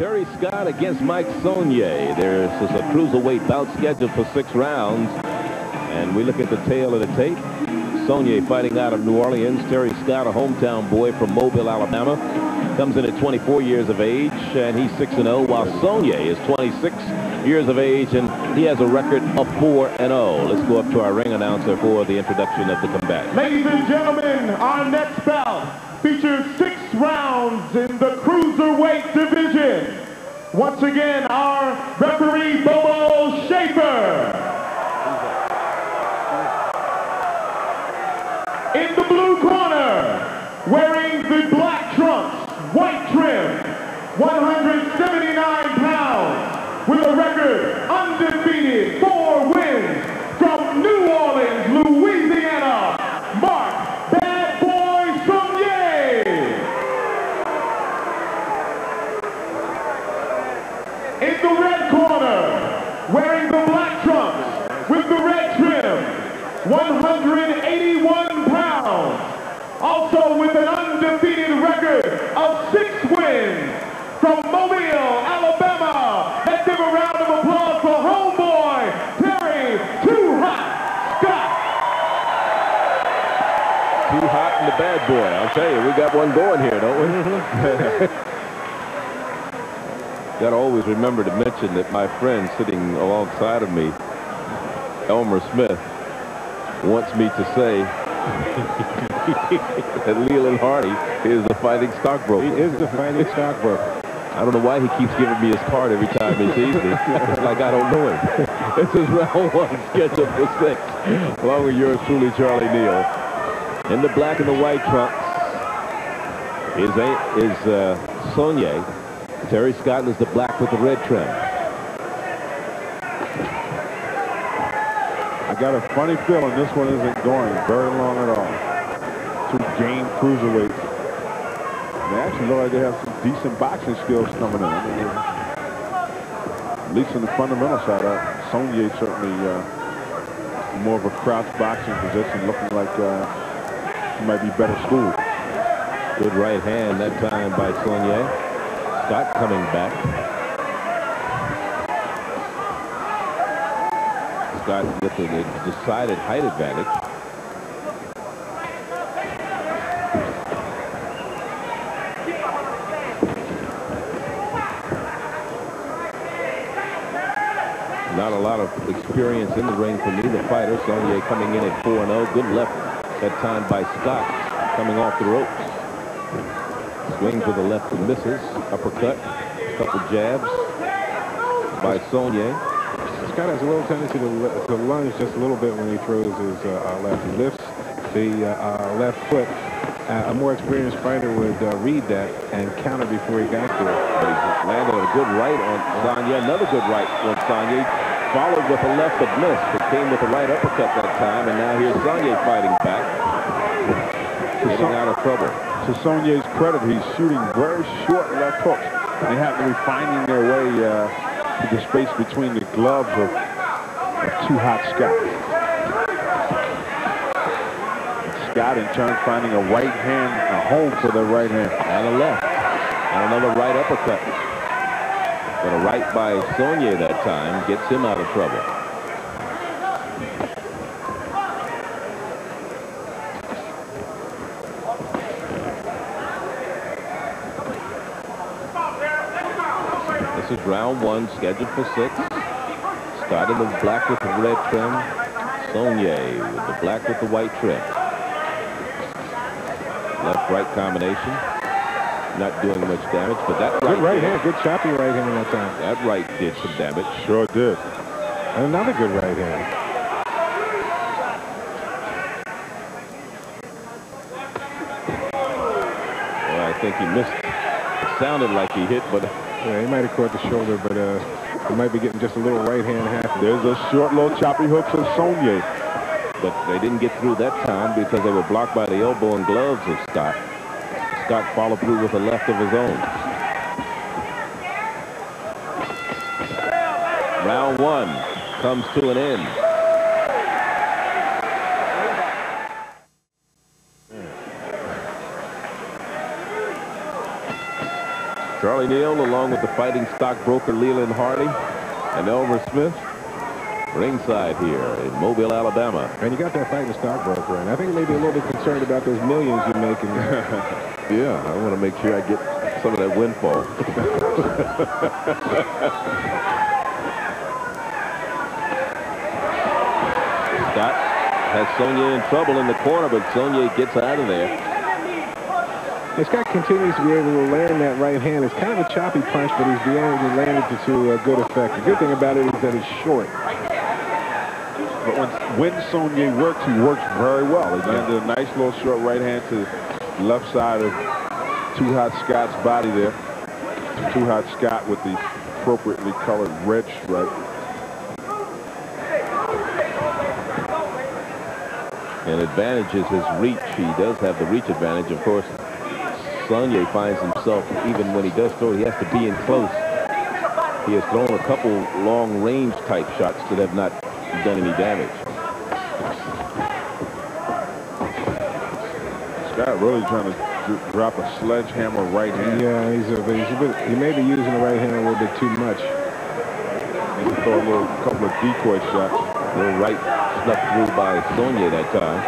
Terry Scott against Mike Sonier. There's a cruiserweight bout scheduled for 6 rounds. And we look at the tail of the tape. Sonier fighting out of New Orleans. Terry Scott, a hometown boy from Mobile, Alabama. Comes in at 24 years of age, and he's 6-0, while Sonier is 26 years of age, and he has a record of 4-0. Let's go up to our ring announcer for the introduction of the combat. Ladies and gentlemen, our next bout features 6 rounds in the Cruiserweight division. Once again, our referee, Bobo Schaefer. In the blue corner, wearing the black trunks, white trim, 179 pounds, with a record undefeated, 4 wins, from New Orleans, Louisiana, Mark Bad Boy Sonier. In the red corner, wearing the black trunks, with the red trim, 181 pounds, also with an undefeated record of 6 wins, from Mobile, Alabama. Let's give a round of applause for homeboy Terry Too Hot Scott. Too Hot and the Bad Boy. I'll tell you, we got one going here, don't we? Got to always remember to mention that my friend sitting alongside of me, Elmer Smith, wants me to say that Leland Hardy is the fighting stockbroker. He is the fighting stockbroker. I don't know why he keeps giving me his card every time he sees me. It's like I don't know him. This is round 1, scheduled for 6. Along with yours truly, Charlie Neal. In the black and the white trunks is Sonier. Terry Scott is the black with the red trim. I got a funny feeling this one isn't going very long at all. 2 game cruiserweights. They actually look like they have some decent boxing skills coming in. I mean, at least in the fundamental side, Sonier certainly more of a crouch boxing position, looking like he might be better schooled. Good right hand that time by Sonier. Scott coming back. Scott with a decided height advantage. Not a lot of experience in the ring for neither fighter. Sonier coming in at 4-0. Good left that time by Scott, coming off the ropes. Swing to the left and misses. Uppercut. A couple jabs by Sonier. Scott has a little tendency to lunge just a little bit when he throws his left. He lifts the left foot. A more experienced fighter would read that and counter before he got there. But he landed a good right on Sonier. Another good right on Sonier. Followed with a left but missed. It came with a right uppercut that time, and now here's Sonier fighting back. Getting out of trouble. To Sonier's credit, he's shooting very short left hooks. They happen to be finding their way to the space between the gloves of Too Hot Scott. Scott in turn finding a right hand, a home for the right hand. And a left. And another right uppercut. But a right by Sonier that time gets him out of trouble. This is round 1, scheduled for 6. Scott in the black with the red trim. Sonier with the black with the white trim. Left-right combination. Not doing much damage, but that good right hand, good choppy right hand that time. That right did some damage. Sure did. And another good right hand. Well, I think he missed. It sounded like he hit, but yeah, he might have caught the shoulder, but he might be getting just a little right hand half. There's a short, low choppy hook from Sonier, but they didn't get through that time because they were blocked by the elbow and gloves of Scott. Scott followed through with a left of his own. Round 1 comes to an end. Charlie Neal, along with the fighting stockbroker Leland Hardy and Elmer Smith, ringside here in Mobile, Alabama. And you got that fighting stockbroker, and I think maybe a little bit concerned about those millions you're making. Yeah, I want to make sure I get some of that windfall. Scott has Sonier in trouble in the corner, but Sonier gets out of there. And Scott continues to be able to land that right hand. It's kind of a choppy punch, but he's being able to land it to good effect. The good thing about it is that it's short. But when Sonier works, he works very well. He landed a nice little short right hand to the left side of Too Hot Scott's body there. Too Hot Scott with the appropriately colored red stripe. And advantage is his reach. He does have the reach advantage. Of course, Sonier finds himself, even when he does throw, he has to be in close. He has thrown a couple long-range type shots that have not done any damage. Scott really trying to drop a sledgehammer right hand. Yeah, he may be using the right hand a little bit too much. Maybe throw a couple of decoy shots. A little right snuck through by Sonier that time.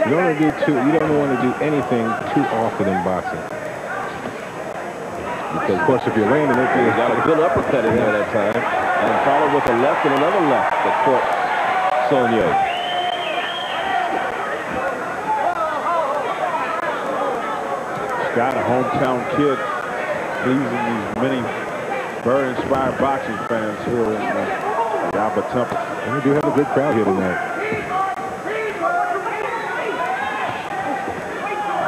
You don't want to do anything too often in boxing. Because, of course, if you're landing it, he got a good uppercut in there that time, and followed with a left and another left that caught Sonier. Scott, a hometown kid, pleasing these many very inspired boxing fans here in Albert Temple. And we do have a good crowd here tonight.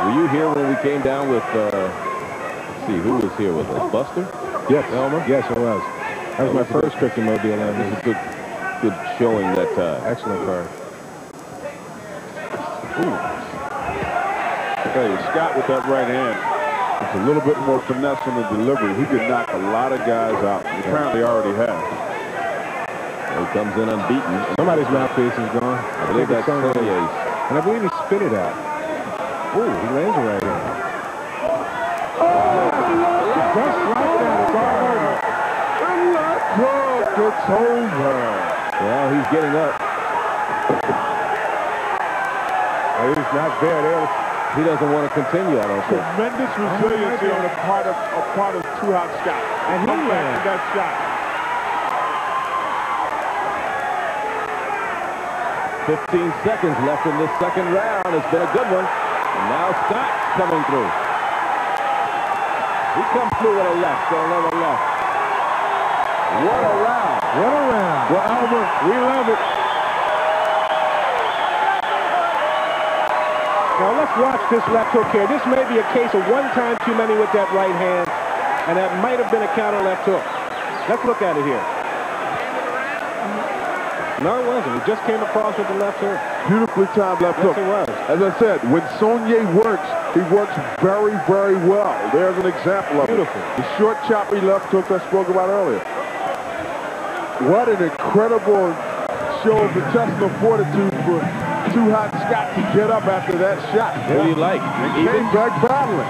Were you here when we came down with, let's see, who was here with us? Buster? Yes. Elmer? Yes, it was. That was my first trip to Mobile. It was a good showing that time. Excellent card. Hey, Scott with that right hand. It's a little bit more finesse in the delivery. He could knock a lot of guys out. He apparently already has. He comes in unbeaten. Somebody's mouthpiece is gone. I believe that's Sonier's. And I believe he spit it out. Ooh, he lands it right in. Just like that, guard. And that drug gets over. Well, he's getting up. He's not there. He doesn't want to continue, I don't think. Tremendous resiliency on the part of Too Hot Scott. And he landed that shot. 15 seconds left in this second round. It's been a good one. And now Scott's coming through. He comes through with a left, and another left. What a round. What a round. Well, Albert, we love it. Now let's watch this left hook here. This may be a case of one time too many with that right hand, and that might have been a counter left hook. Let's look at it here. No, it wasn't. He just came across with the left hook. Beautifully timed left hook. Yes, it was. As I said, when Sonier works, he works very, very well. There's an example of Beautiful. it. The short, choppy left hook I spoke about earlier. What an incredible show of intestinal fortitude for Too Hot Scott to get up after that shot. What do you like? He came back battling.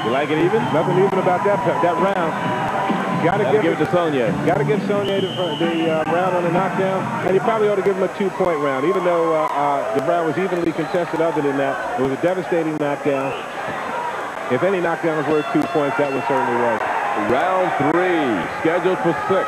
You like it even? Nothing even about that round. Gotta give it to Sonier. Got to give Sonier the round on the knockdown, and you probably ought to give him a 2-point round, even though the round was evenly contested. Other than that, it was a devastating knockdown. If any knockdown was worth 2 points, that one certainly was. Round 3, scheduled for 6.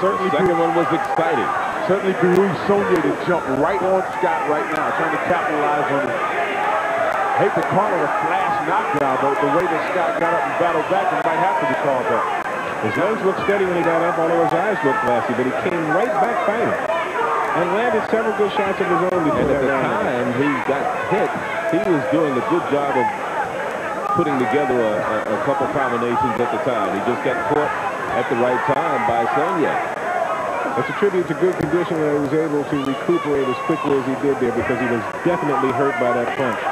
Certainly, the second one was exciting. Certainly behooves Sonier to jump right on Scott right now, trying to capitalize on it. I hate to call it a flash knockdown, but the way that Scott got up and battled back, it might have to be called that. His legs looked steady when he got up, although his eyes looked flashy, but he came right back fighting and landed several good shots of his own before And at that the round. time he got hit, he was doing a good job of putting together a couple combinations at the time. He just got caught at the right time by Sonier. That's a tribute to good conditioning that he was able to recuperate as quickly as he did there, because he was definitely hurt by that punch.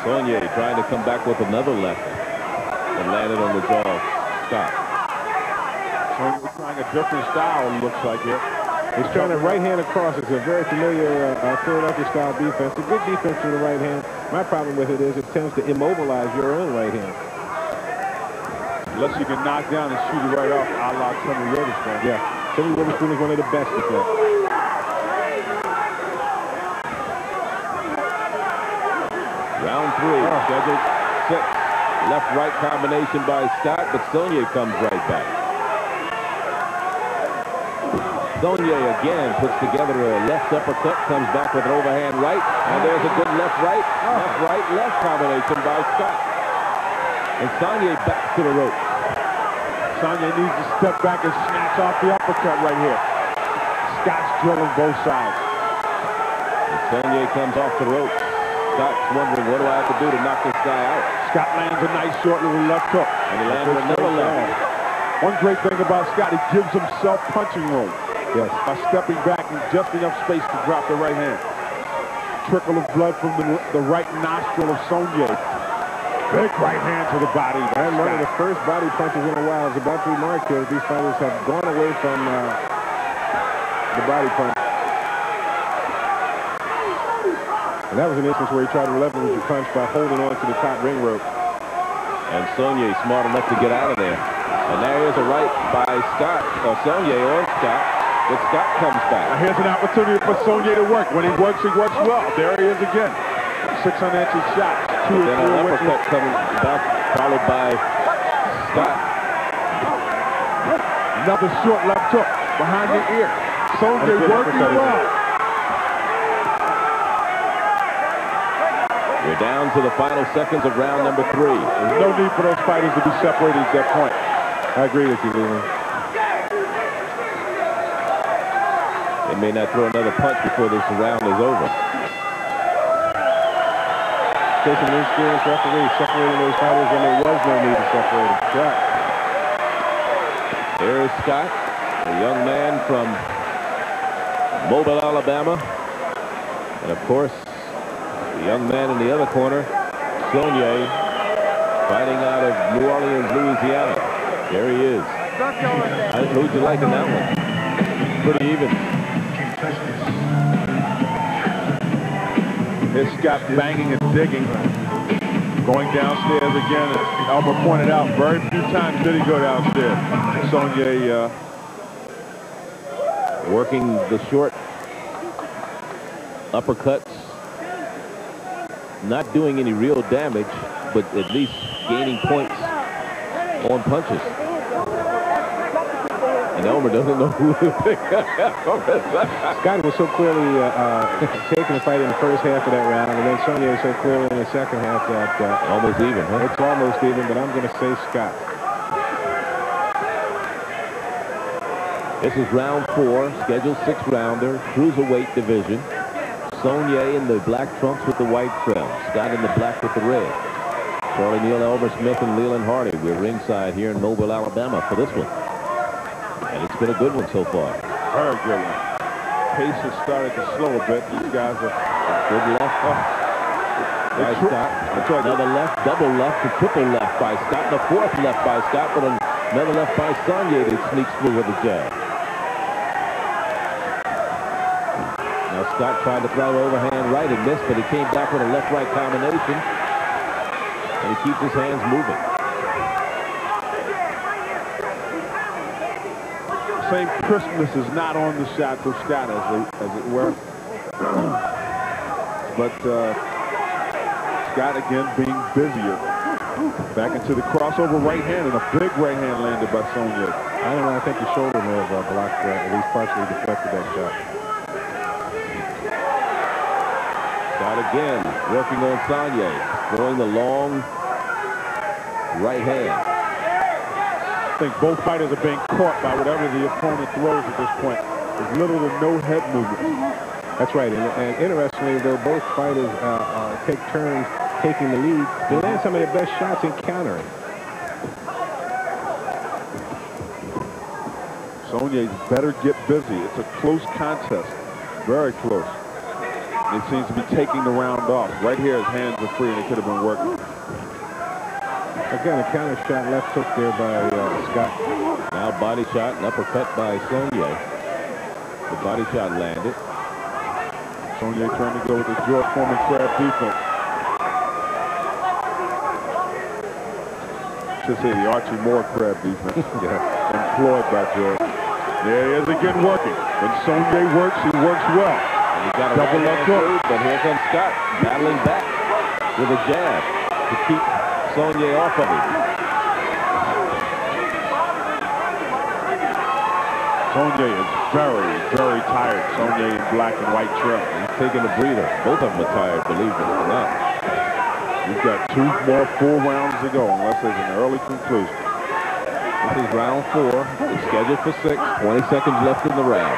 Sonier trying to come back with another left and landed on the jaw of Scott. Sonier trying a different style, it looks like here. He's trying to right hand across. It's a very familiar Philadelphia-style defense. A good defense with the right hand. My problem with it is it tends to immobilize your own right hand. Unless you can knock down and shoot it right off, a la Tony Witherspoon. Yeah, Tony Witherspoon is one of the best at that. Round 3, scheduled 6. Left-right combination by Scott, but Sonier comes right back. Sonier again puts together a left uppercut, comes back with an overhand right, and there's a good left-right, left-right-left combination by Scott. And Sonier backs to the rope. Sonier needs to step back and snatch off the uppercut right here. Scott's drilling both sides. And Sonier comes off the rope. Scott's wondering, what do I have to do to knock this guy out? Scott lands a nice short little left hook. And he lands another left. One great thing about Scott, he gives himself punching room. Yes. By stepping back in just enough space to drop the right hand. Trickle of blood from the right nostril of Sonier. Big right hand to the body. And one of the first body punches in a while. I was about to remark here that these fighters have gone away from the body punch. And that was an instance where he tried to leverage the punch by holding on to the top ring rope. And Sonier smart enough to get out of there. And there is a right by Scott, or Sonier on Scott, but Scott comes back. Now here's an opportunity for Sonier to work. When he works well. There he is again. 600-inch shots. Two then an uppercut coming back, followed by Scott. Another short left hook behind the ear. Sonier working well. We're down to the final seconds of round number 3. There's no need for those fighters to be separated at that point. I agree with you, Leland. They may not throw another punch before this round is over. Case of an inexperienced referee separating those fighters when there was no need to separate them. Yeah. There is Scott, a young man from Mobile, Alabama. And of course, the young man in the other corner, Sonier, fighting out of New Orleans, Louisiana. There he is. Who'd you like in that one? Pretty even. Here's Scott banging and digging. Going downstairs again. As Albert pointed out, very few times did he go downstairs. Sonier working the short uppercuts. Not doing any real damage, but at least gaining points on punches. And Elmer doesn't know who to pick. Scott was so clearly taking the fight in the first half of that round, and then Sonier so clearly in the second half that almost even, huh? It's almost even, but I'm going to say Scott. This is round 4, scheduled 6-rounder, Cruiserweight division. Sonier in the black trunks with the white trim. Scott in the black with the red. Charlie Neal, Elmer Smith, and Leland Hardy. We're ringside here in Mobile, Alabama for this one. And it's been a good one so far. Very good one. Pace has started to slow a bit. These guys are good left. By Scott. Another left, double left, to triple left by Scott. And a fourth left by Scott, but another left by Sonier that sneaks through with a jab. Now Scott tried to throw overhand right and missed, but he came back with a left-right combination. And he keeps his hands moving. Same crispness is not on the shot for Scott as it were. But Scott again being busier. Back into the crossover right hand, and a big right hand landed by Sonier. I don't know, I think the shoulder may have blocked, at least partially deflected that shot. Scott again working on Sonier, throwing the long right hand. I think both fighters are being caught by whatever the opponent throws at this point. There's little to no head movement. That's right, and interestingly, though both fighters take turns taking the lead, they land some of their best shots in countering. Sonier better get busy. It's a close contest, very close. He seems to be taking the round off. Right here, his hands are free, and it could have been working. Again, a counter shot left hook there by Scott. Now body shot and uppercut by Sonier. The body shot landed. Sonier trying to go with the George Foreman crab defense. Should say the Archie Moore crab defense. Employed by George. There he is again working. When Sonier works, he works well. And he got a double left hook. But here comes Scott battling back with a jab to keep Sonier off of him. Sonier is very, very tired. Sonier in black and white trim. He's taking a breather. Both of them are tired, believe it or not. We've got 2 more full rounds to go, unless there's an early conclusion. This is round 4. It's scheduled for 6. 20 seconds left in the round.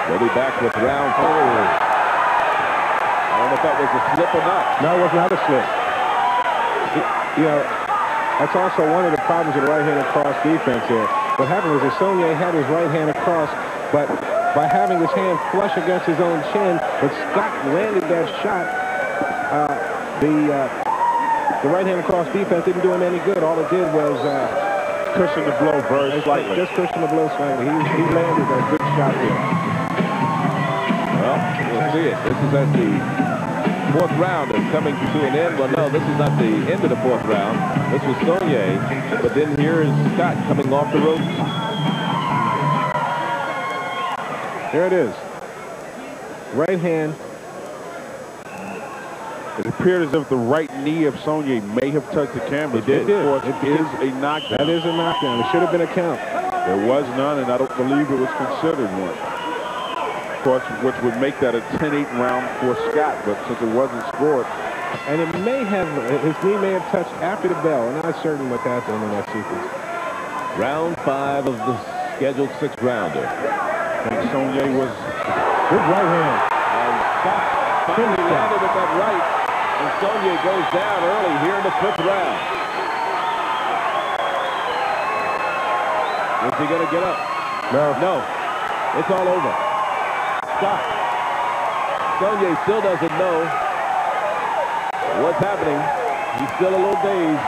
We'll be back with round 4. I don't know if that was a slip or not. No, it was not a slip. You know, that's also one of the problems with the right-handed cross defense here. What happened was that Sonier had his right hand across, but by having his hand flush against his own chin, when Scott landed that shot, the right-handed cross defense didn't do him any good. All it did was Cushion the blow very slightly. Just cushion the blow slightly. He landed a good shot here. Well, we'll see it. This is at the 4th round is coming to an end. Well, no, this is not the end of the 4th round. This was Sonier, but then here is Scott coming off the ropes. There it is. Right hand. It appeared as if the right knee of Sonier may have touched the canvas. It did. Of course, it is a knockdown. That is a knockdown. It should have been a count. There was none, and I don't believe it was considered one. Of course, which would make that a 10-8 round for Scott, but since it wasn't scored. And it may have, his knee may have touched after the bell. I'm not certain what happened in that sequence. Round 5 of the scheduled 6th rounder. And Sonier was good right hand. And Scott finally landed with that right. And Sonier goes down early here in the 5th round. Is he going to get up? No. No. It's all over. Stop. Sonier still doesn't know what's happening. He's still a little dazed.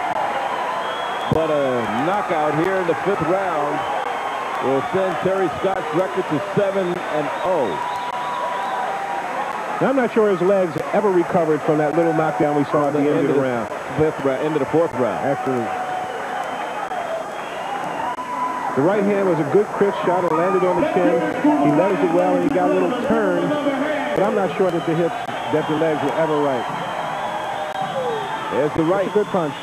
But a knockout here in the 5th round will send Terry Scott's record to 7-0. Now, I'm not sure his legs ever recovered from that little knockdown we saw at the end of the round. Into the 4th round. Actually, the right hand was a good crisp shot. It landed on the chin. He letters it well, and he got a little turn. But I'm not sure that the hips, that the legs were ever right. There's the right. That's a good punch.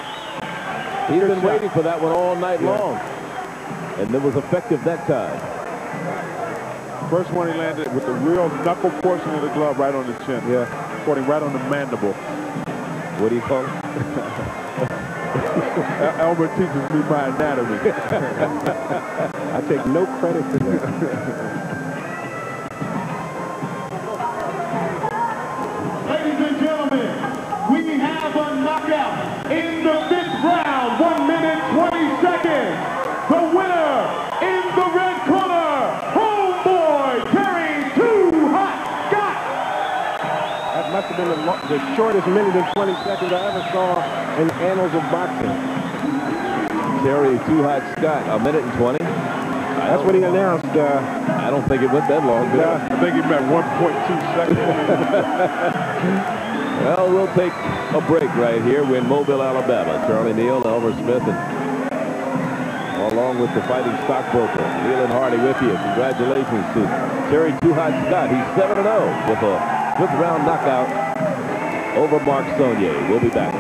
He's been waiting for that one all night long. And it was effective that time. first one he landed with the real knuckle portion of the glove right on the chin. Yeah. Caught him right on the mandible. What do you call it? Albert teaches me my anatomy. I take no credit for that. Ladies and gentlemen, we have a knockout in the 5th round, 1 minute 20 seconds. The winner in the red corner, homeboy Terry Too Hot Scott. That must have been the shortest minute and 20 seconds I ever saw in the annals of boxing. Terry Too Hot Scott, a minute and 20. That's what he announced. I don't think it went that long. I think he meant 1.2 seconds. Well, we'll take a break right here. We're in Mobile, Alabama. Charlie Neal, Elmer Smith, and along with the fighting stockbroker, Neal and Hardy with you. Congratulations to Terry Too Hot Scott. He's 7-0 with a 5th round knockout over Mark Sonier. We'll be back.